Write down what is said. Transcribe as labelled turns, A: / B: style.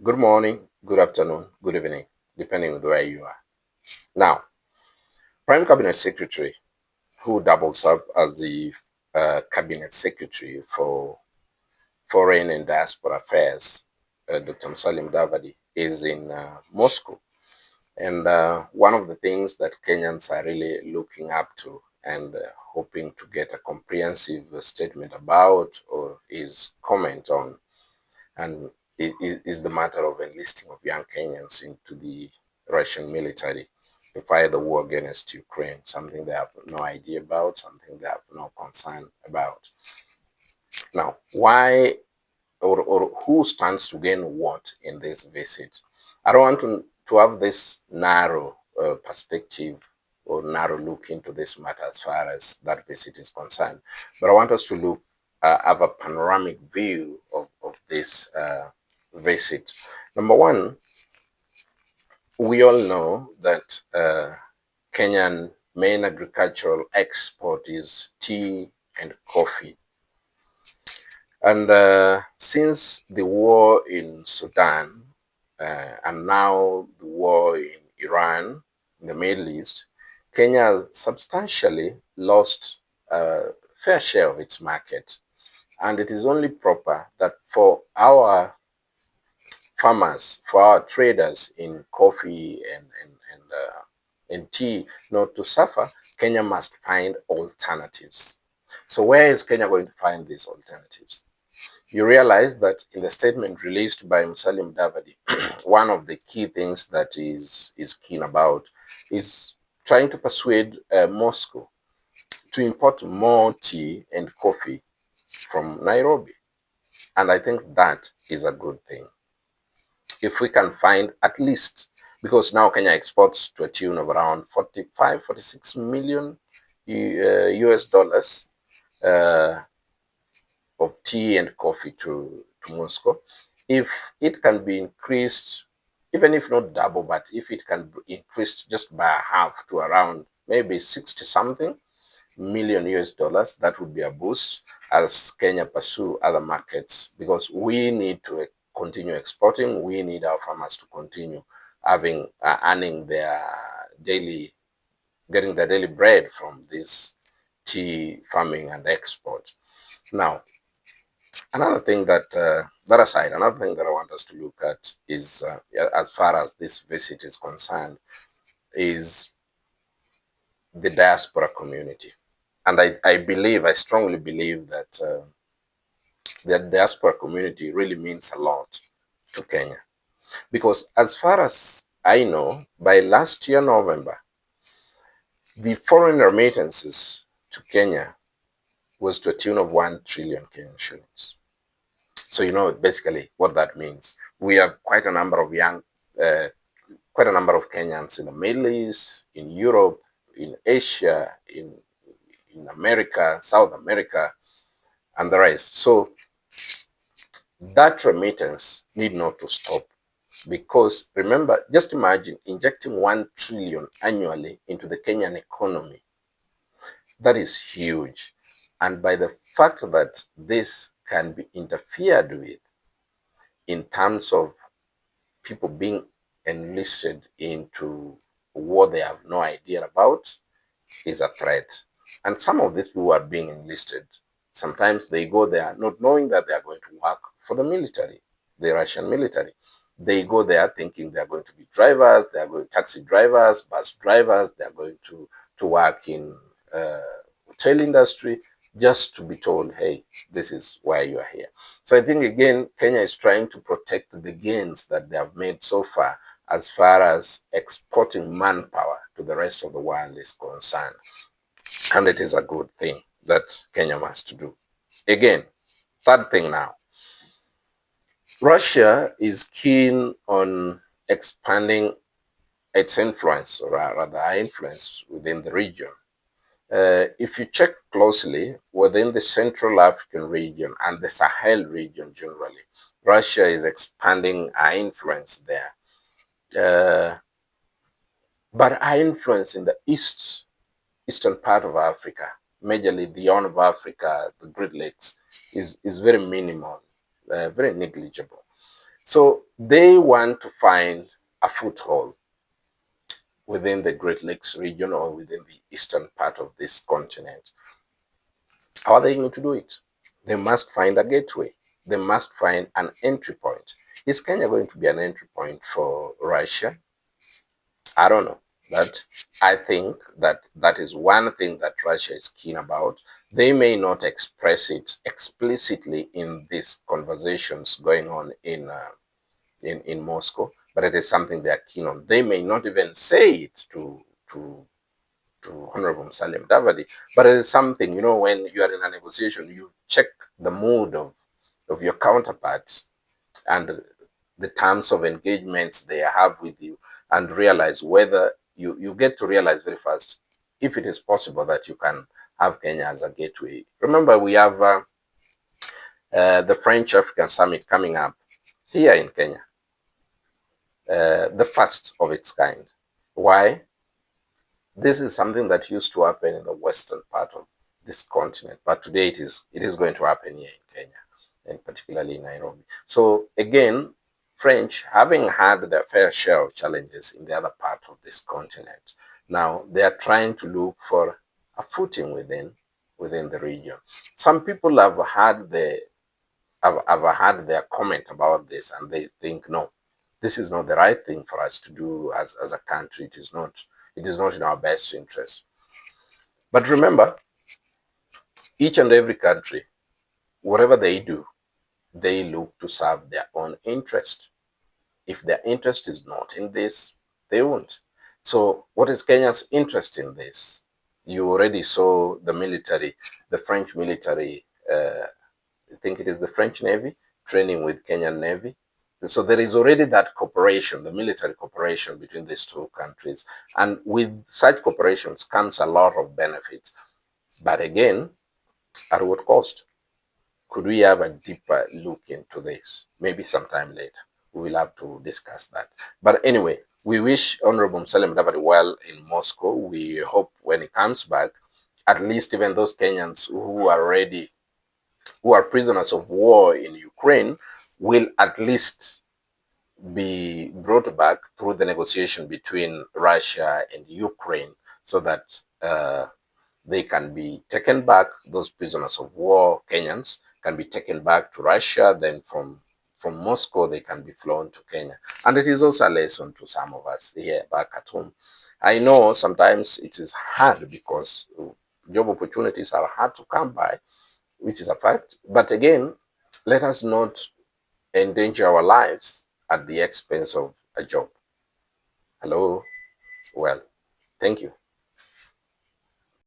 A: Good morning, good afternoon, good evening, depending on where you are. Now, Prime Cabinet Secretary, who doubles up as the Cabinet Secretary for Foreign and Diaspora Affairs, Dr. Musalia Mudavadi, is in Moscow. And one of the things that Kenyans are really looking up to and hoping to get a comprehensive statement about or his comment on and is the matter of enlisting of young Kenyans into the Russian military to fight the war against Ukraine, something they have no idea about, something they have no concern about. Now, why or who stands to gain what in this visit? I don't want to have this narrow perspective or narrow look into this matter as far as that visit is concerned, but I want us to look have a panoramic view of this visit. Number one, we all know that Kenyan main agricultural export is tea and coffee. And since the war in Sudan and now the war in Iran, in the Middle East, Kenya has substantially lost a fair share of its market. And it is only proper that for our farmers, for our traders in coffee and tea not to suffer, Kenya must find alternatives. So where is Kenya going to find these alternatives? You realize that in the statement released by Musalia Mudavadi, one of the key things that is keen about is trying to persuade Moscow to import more tea and coffee from Nairobi. And I think that is a good thing. If we can find at least, because now Kenya exports to a tune of around 45, 46 million US dollars uh, of tea and coffee to Moscow. If it can be increased, even if not double, but if it can be increased just by half to around maybe 60 something million US dollars, that would be a boost as Kenya pursue other markets because we need to continue exporting. We need our farmers to continue having earning their daily, getting their daily bread from this tea farming and export. Now, another thing that aside, another thing that I want us to look at is, as far as this visit is concerned, is the diaspora community. And I strongly believe that the diaspora community really means a lot to Kenya. Because as far as I know, by last year, November, the foreign remittances to Kenya was to a tune of 1 trillion Kenyan shillings. So you know basically what that means. We have quite a number of quite a number of Kenyans in the Middle East, in Europe, in Asia, in America, South America, and the rest. So that remittance need not to stop because remember, just imagine injecting 1 trillion annually into the Kenyan economy. That is huge. And by the fact that this can be interfered with in terms of people being enlisted into what they have no idea about is a threat. And some of these people are being enlisted. Sometimes they go there not knowing that they are going to work for the military, the Russian military. They go there thinking they are going to be drivers, they are going taxi drivers, bus drivers, they are going to work in hotel industry, just to be told, hey, this is why you are here. So I think again, Kenya is trying to protect the gains that they have made so far as far as exporting manpower to the rest of the world is concerned. And it is a good thing that Kenya must do. Again, third thing now, Russia is keen on expanding its influence, or rather influence within the region. If you check closely within the Central African region and the Sahel region generally, Russia is expanding our influence there. But our influence in the eastern part of Africa, majorly the Horn of Africa, the Great Lakes, is very minimal, very negligible. So they want to find a foothold within the Great Lakes region or within the eastern part of this continent. How are they going to do it? They must find a gateway. They must find an entry point. Is Kenya going to be an entry point for Russia? I don't know. But I think that that is one thing that Russia is keen about. They may not express it explicitly in these conversations going on in Moscow, but it is something they are keen on. They may not even say it to Honorable Musalia Mudavadi, but it is something, when you are in a negotiation, you check the mood of your counterparts and the terms of engagements they have with you, and realize whether you get to realize very fast if it is possible that you can have Kenya as a gateway. Remember, we have the French African Summit coming up here in Kenya, the first of its kind. Why? This is something that used to happen in the western part of this continent, but today it is going to happen here in Kenya, and particularly in Nairobi. So again, French, having had their fair share of challenges in the other part of this continent, now they are trying to look for a footing within the region. Some people have had their comment about this, and they think, no, this is not the right thing for us to do as a country. It is not in our best interest. But remember, each and every country, whatever they do, they look to serve their own interest. If their interest is not in this, they won't. So what is Kenya's interest in this? You already saw the military, the French military, I think it is the French Navy, training with Kenyan Navy. So there is already that cooperation, the military cooperation between these two countries. And with such cooperations comes a lot of benefits. But again, at what cost? Could we have a deeper look into this? Maybe sometime later. We will have to discuss that. But anyway, we wish Honorable Musalia Mudavadi well in Moscow. We hope when he comes back, at least even those Kenyans who are prisoners of war in Ukraine will at least be brought back through the negotiation between Russia and Ukraine, so that they can be taken back. Those prisoners of war, Kenyans, can be taken back to Russia. Then from Moscow, they can be flown to Kenya. And it is also a lesson to some of us here back at home. I know sometimes it is hard because job opportunities are hard to come by, which is a fact. But again, let us not endanger our lives at the expense of a job. Hello? Well, thank you.